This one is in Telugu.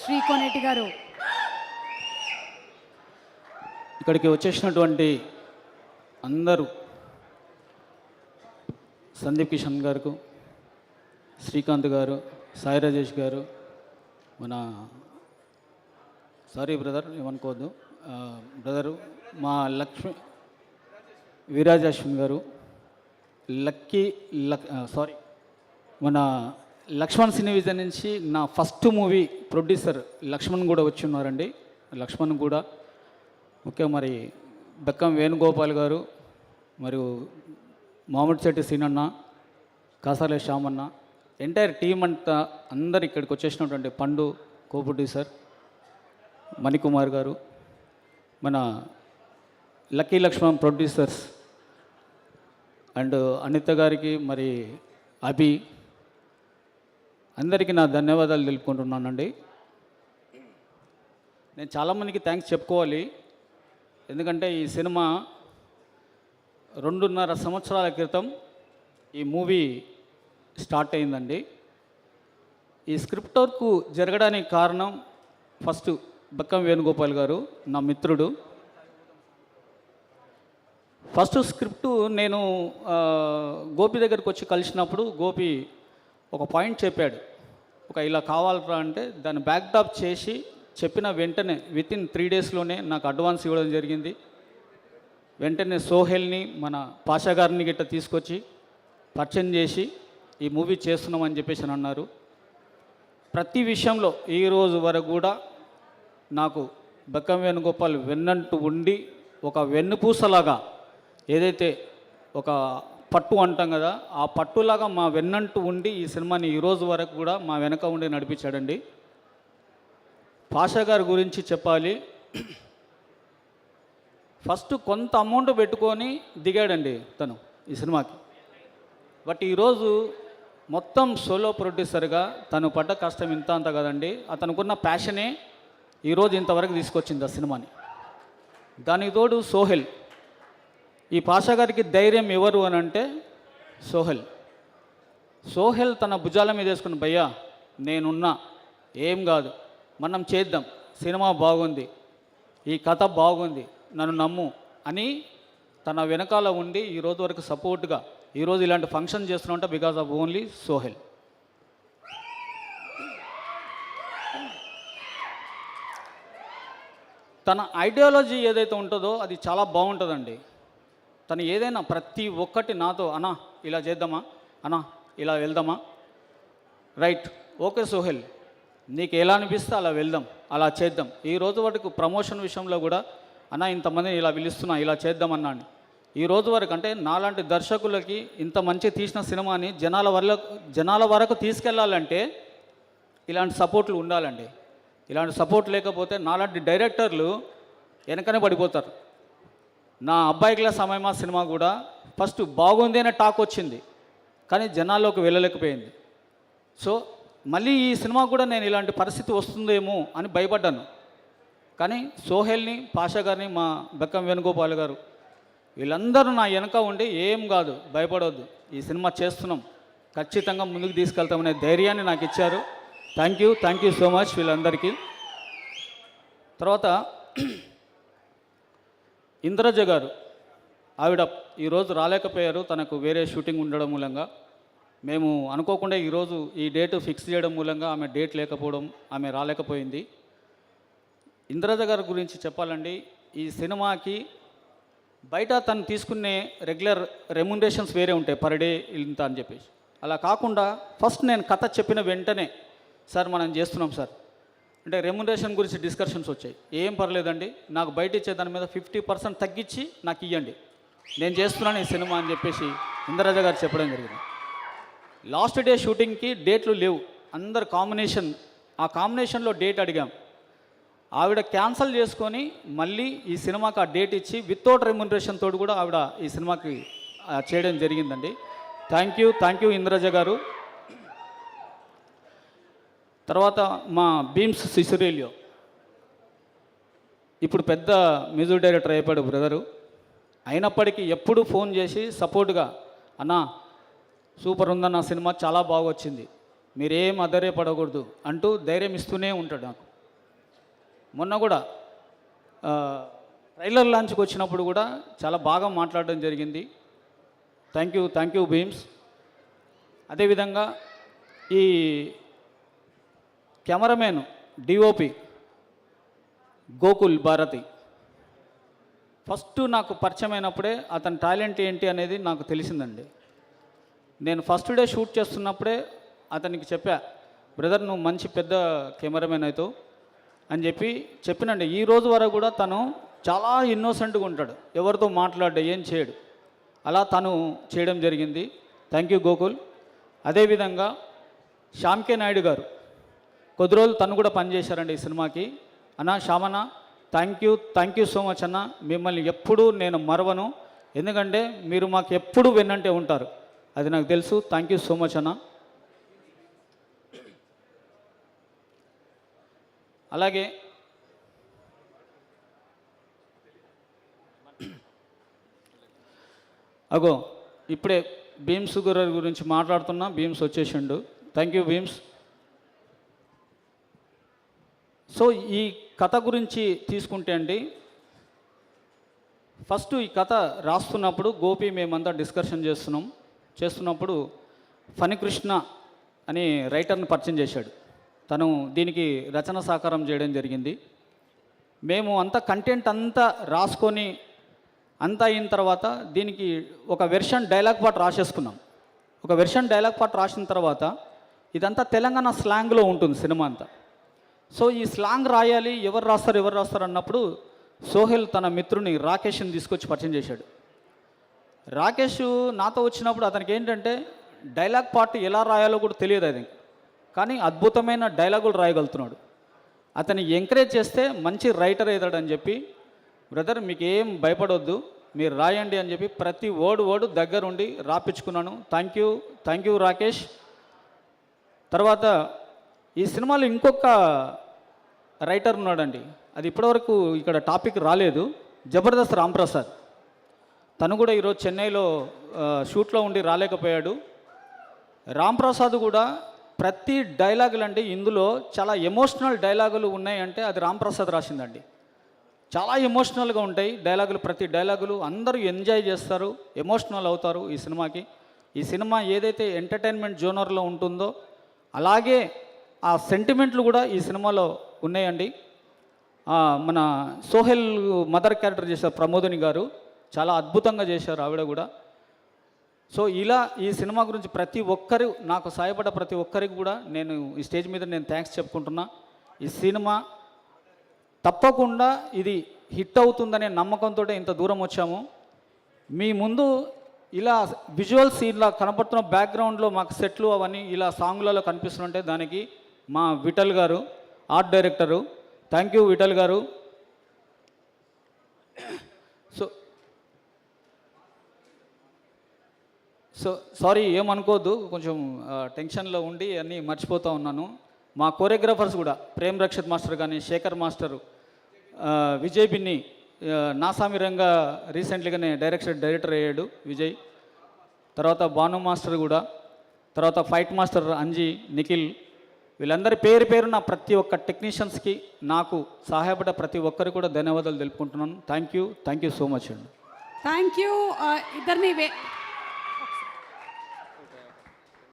శ్రీకోనేటి గారు. ఇక్కడికి వచ్చేసినటువంటి అందరూ సందీప్ కిషన్ గారు, శ్రీకాంత్ గారు, సాయి రాజేష్ గారు, మన సారీ బ్రదర్ ఏమనుకోవద్దు బ్రదరు, మా వీరాజాశ్విన్ గారు, సారీ మన లక్ష్మణ్ సినీ విజన్ నుంచి నా ఫస్ట్ మూవీ ప్రొడ్యూసర్ లక్ష్మణ్ కూడా వచ్చి ఉన్నారండి. లక్ష్మణ్ కూడా ముఖ్యంగా మరి బెక్కం వేణుగోపాల్ గారు, మరియు మామిడి చెట్టి సీనన్న, కాసాలే శ్యామన్న, ఎంటైర్ టీం అంతా అందరు ఇక్కడికి వచ్చేసినటువంటి పండు కో ప్రొడ్యూసర్, మణికుమార్ గారు, మన Lucky Lakshman producers and Anitha గారికి, మరి అభి, అందరికీ నా ధన్యవాదాలు తెలుపుకుంటున్నానండి. నేను చాలామందికి థ్యాంక్స్ చెప్పుకోవాలి. ఎందుకంటే ఈ సినిమా 2.5 సంవత్సరాల క్రితం ఈ మూవీ స్టార్ట్ అయిందండి. ఈ స్క్రిప్ట్ వర్క్ జరగడానికి కారణం ఫస్ట్ బెక్కం వేణుగోపాల్ గారు, నా మిత్రుడు. ఫస్ట్ స్క్రిప్టు నేను గోపి దగ్గరికి వచ్చి కలిసినప్పుడు గోపి ఒక పాయింట్ చెప్పాడు, ఇలా కావాలరా అంటే దాన్ని బ్యాక్డ్రాప్ చేసి చెప్పిన వెంటనే వితిన్ 3 డేస్లోనే నాకు అడ్వాన్స్ ఇవ్వడం జరిగింది. వెంటనే సోహెల్ని, మన పాషా గారిని గిట్ట తీసుకొచ్చి పరిచయం చేసి ఈ మూవీ చేస్తున్నామని చెప్పేసి అని అన్నారు. ప్రతి విషయంలో ఈరోజు వరకు కూడా నాకు బెక్కం వేణుగోపాల్ వెన్నంటూ ఉండి ఒక వెన్నుపూసలాగా, ఏదైతే ఒక పట్టు అంటాం కదా, ఆ పట్టులాగా మా వెన్నంటూ ఉండి ఈ సినిమాని ఈరోజు వరకు కూడా మా వెనక ఉండి నడిపించాడండి. పాషా గారి గురించి చెప్పాలి. ఫస్ట్ కొంత అమౌంట్ పెట్టుకొని దిగాడండి తను ఈ సినిమాకి. బట్ ఈరోజు మొత్తం సోలో ప్రొడ్యూసర్గా తను పడ్డ కష్టం ఇంత అంత కదండి. అతనుకున్న ప్యాషనే ఈరోజు ఇంతవరకు తీసుకొచ్చింది ఆ సినిమాని. దానికి తోడు సోహెల్. ఈ పాషా గారికి ధైర్యం ఎవరు అని అంటే సోహెల్ తన భుజాల మీద వేసుకుని, భయ్యా నేనున్నా, ఏం కాదు, మనం చేద్దాం, సినిమా బాగుంది, ఈ కథ బాగుంది, నన్ను నమ్ము అని తన వెనకాల ఉండి ఈరోజు వరకు సపోర్ట్గా ఈరోజు ఇలాంటి ఫంక్షన్ చేస్తున్నా బికాజ్ ఆఫ్ ఓన్లీ సోహెల్. తన ఐడియాలజీ ఏదైతే ఉంటుందో అది చాలా బాగుంటుందండి. తను ఏదైనా ప్రతి ఒక్కటి నాతో, అన్నా ఇలా చేద్దామా, అన్నా ఇలా వెళ్దామా, రైట్, ఓకే సోహెల్, నీకు ఎలా అనిపిస్తే అలా వెళ్దాం, అలా చేద్దాం. ఈ రోజు వరకు ప్రమోషన్ విషయంలో కూడా, అన్నా ఇంతమందిని ఇలా పిలుస్తున్నా, ఇలా చేద్దామన్నా అని ఈ రోజు వరకు, అంటే నాలాంటి దర్శకులకి ఇంత మంచి తీసిన సినిమాని జనాల వరకు తీసుకెళ్లాలంటే ఇలాంటి సపోర్ట్లు ఉండాలండి. ఇలాంటి సపోర్ట్ లేకపోతే నాలాంటి డైరెక్టర్లు వెనకనే పడిపోతారు. నా అబ్బాయి క్లాస్ సమయమా సినిమా కూడా ఫస్ట్ బాగుంది అనే టాక్ వచ్చింది, కానీ జనాల్లోకి వెళ్ళలేకపోయింది. సో మళ్ళీ ఈ సినిమా కూడా నేను ఇలాంటి పరిస్థితి వస్తుందేమో అని భయపడ్డాను. కానీ సోహెల్ని, పాషా గారిని, మా బెక్కం వేణుగోపాల్ గారు, వీళ్ళందరూ నా వెనక ఉండి ఏం కాదు, భయపడవద్దు, ఈ సినిమా చేస్తున్నాం, ఖచ్చితంగా ముందుకు తీసుకెళ్తామనే ధైర్యాన్ని నాకు ఇచ్చారు. థ్యాంక్ యూ సో మచ్ వీళ్ళందరికీ. తర్వాత ఇంద్రజ గారు, ఆవిడ ఈరోజు రాలేకపోయారు, తనకు వేరే షూటింగ్ ఉండడం మూలంగా. మేము అనుకోకుండా ఈరోజు ఈ డేట్ ఫిక్స్ చేయడం మూలంగా ఆమె డేట్ లేకపోవడం, ఆమె రాలేకపోయింది. ఇంద్రజ గారి గురించి చెప్పాలండి, ఈ సినిమాకి బయట తను తీసుకునే రెగ్యులర్ రెమ్యునరేషన్స్ వేరే ఉంటాయి, పర్ డే ఇంత అని చెప్పేసి. అలా కాకుండా ఫస్ట్ నేను కథ చెప్పిన వెంటనే, సార్ మనం చేస్తున్నాం సార్ అంటే రెమ్యునరేషన్ గురించి డిస్కషన్స్ వచ్చాయి. ఏం పర్లేదండి, నాకు బయట ఇచ్చే దాని మీద 50% తగ్గించి నాకు ఇవ్వండి, నేను చేస్తున్నాను ఈ సినిమా అని చెప్పేసి ఇంద్రజ గారు చెప్పడం జరిగింది. లాస్ట్ డే షూటింగ్కి డేట్లు లేవు, అందరు ఆ కాంబినేషన్లో డేట్ అడిగాం. ఆవిడ క్యాన్సల్ చేసుకొని మళ్ళీ ఈ సినిమాకి ఆ డేట్ ఇచ్చి వితౌట్ రెమ్యునరేషన్ తోడు కూడా ఆవిడ ఈ సినిమాకి చేయడం జరిగిందండి. థ్యాంక్ యూ ఇంద్రజ గారు. తర్వాత మా బీమ్స్ సిసిరేలియో ఇప్పుడు పెద్ద మ్యూజిక్ డైరెక్టర్ అయిపోయాడు బ్రదరు. అయినప్పటికీ ఎప్పుడు ఫోన్ చేసి సపోర్ట్గా, అన్నా సూపర్ ఉందన్న సినిమా, చాలా బాగా వచ్చింది, మీరేం అధైర్యపడకూడదు అంటూ ధైర్యం ఇస్తూనే ఉంటాడు నాకు. మొన్న కూడా ట్రైలర్ లాంచ్కి వచ్చినప్పుడు కూడా చాలా బాగా మాట్లాడడం జరిగింది. Thank you Bheems. అదేవిధంగా ఈ cameraman DOP Gokul Bharathi first నాకు పరిచయం అయినప్పుడే అతని టాలెంట్ ఏంటి అనేది నాకు తెలిసిందండి. నేను ఫస్ట్ డే షూట్ చేస్తున్నప్పుడే అతనికి చెప్పా, బ్రదర్ నువ్వు మంచి పెద్ద కెమెరామెన్ అవుతావు అని చెప్పినండి. ఈ రోజు వరకు కూడా తను చాలా ఇన్నోసెంట్గా ఉంటాడు, ఎవరితో మాట్లాడ్డా ఏం చేయడు, అలా తను చేయడం జరిగింది. Thank you Gokul. అదేవిధంగా శ్యామ్కే నాయుడు గారు కొద్ది రోజులు తను కూడా పనిచేశారండి ఈ సినిమాకి. అన్న శ్యామన్న థ్యాంక్ యూ సో మచ్ అన్న. మిమ్మల్ని ఎప్పుడూ నేను మరవను, ఎందుకంటే మీరు మాకు ఎప్పుడు వెన్నంటే ఉంటారు, అది నాకు తెలుసు. థ్యాంక్ యూ సో మచ్ అన్న. అలాగే అగో ఇప్పుడే భీమ్స్ గారి గురించి మాట్లాడుతున్నా, భీమ్స్ వచ్చేసిండు. Thank you Bheems. సో ఈ కథ గురించి తీసుకుంటే అండి, ఫస్ట్ ఈ కథ రాస్తున్నప్పుడు గోపి మేమంతా డిస్కషన్ చేస్తున్నప్పుడు ఫణికృష్ణ అని రైటర్ని పరిచయం చేశాడు. తను దీనికి రచన సహకారం చేయడం జరిగింది. మేము అంతా కంటెంట్ అంతా రాసుకొని అంతా అయిన తర్వాత దీనికి ఒక వెర్షన్ డైలాగ్ పార్ట్ రాసేసుకున్నాం. ఒక వెర్షన్ డైలాగ్ పార్ట్ రాసిన తర్వాత ఇదంతా తెలంగాణ స్లాంగ్లో ఉంటుంది సినిమా అంతా. సో ఈ స్లాంగ్ రాయాలి, ఎవరు రాస్తారు అన్నప్పుడు సోహెల్ తన మిత్రుని రాకేష్ని తీసుకొచ్చి పరిచయం చేశాడు. రాకేష్ నాతో వచ్చినప్పుడు అతనికి ఏంటంటే డైలాగ్ పార్ట్ ఎలా రాయాలో కూడా తెలియదు అది, కానీ అద్భుతమైన డైలాగులు రాయగలుగుతున్నాడు. అతన్ని ఎంకరేజ్ చేస్తే మంచి రైటర్ అవుతాడని చెప్పి, బ్రదర్ మీకు ఏం భయపడొద్దు మీరు రాయండి అని చెప్పి ప్రతి వర్డ్ దగ్గరుండి రాపించుకున్నాను. Thank you Rakesh. తర్వాత ఈ సినిమాలో ఇంకొక రైటర్ ఉన్నాడండి, అది ఇప్పటివరకు ఇక్కడ టాపిక్ రాలేదు, జబర్దస్త్ రాంప్రసాద్. తను కూడా ఈరోజు చెన్నైలో షూట్లో ఉండి రాలేకపోయాడు. రాంప్రసాద్ కూడా ప్రతి డైలాగులు అండి, ఇందులో చాలా ఎమోషనల్ డైలాగులు ఉన్నాయంటే అది రాంప్రసాద్ రాసిందండి. చాలా ఎమోషనల్గా ఉంటాయి డైలాగులు, ప్రతి డైలాగులు అందరూ ఎంజాయ్ చేస్తారు, ఎమోషనల్ అవుతారు ఈ సినిమాకి. ఈ సినిమా ఏదైతే ఎంటర్టైన్మెంట్ జోనర్లో ఉంటుందో అలాగే ఆ సెంటిమెంట్లు కూడా ఈ సినిమాలో ఉన్నాయండి. మన సోహెల్ మదర్ క్యారెక్టర్ చేశారు ప్రమోదిని గారు, చాలా అద్భుతంగా చేశారు ఆవిడ కూడా. సో ఇలా ఈ సినిమా గురించి ప్రతి ఒక్కరు నాకు సహాయపడ్డ ప్రతి ఒక్కరికి కూడా నేను ఈ స్టేజ్ మీద నేను థ్యాంక్స్ చెప్పుకుంటున్నా. ఈ సినిమా తప్పకుండా ఇది హిట్ అవుతుందనే నమ్మకంతో ఇంత దూరం వచ్చాము. మీ ముందు ఇలా విజువల్స్ ఇలా కనపడుతున్న బ్యాక్గ్రౌండ్లో మాకు సెట్లు అవన్నీ ఇలా సాంగ్లలో కనిపిస్తుంటే దానికి మా విఠల్ గారు art director. Thank you Vithal గారు. సో సారీ ఏమనుకోవద్దు, కొంచెం టెన్షన్లో ఉండి అన్నీ మర్చిపోతూ ఉన్నాను. మా కోరియోగ్రాఫర్స్ కూడా ప్రేమ్ రక్షిత్ మాస్టర్ కానీ, శేఖర్ మాస్టరు, విజయ్ బిన్ని, నాసామి రంగా రీసెంట్లీగానే డైరెక్టర్ అయ్యాడు విజయ్. తర్వాత భాను మాస్టర్ కూడా, తర్వాత ఫైట్ మాస్టర్ అంజీ, నిఖిల్, వీళ్ళందరి పేరు నా ప్రతి ఒక్క టెక్నీషియన్స్కి నాకు సహాయపడ్డ ప్రతి ఒక్కరికి కూడా ధన్యవాదాలు తెలుపుకుంటున్నాను. థ్యాంక్ యూ సో మచ్ అండి. Thank you. ఇద్దరిని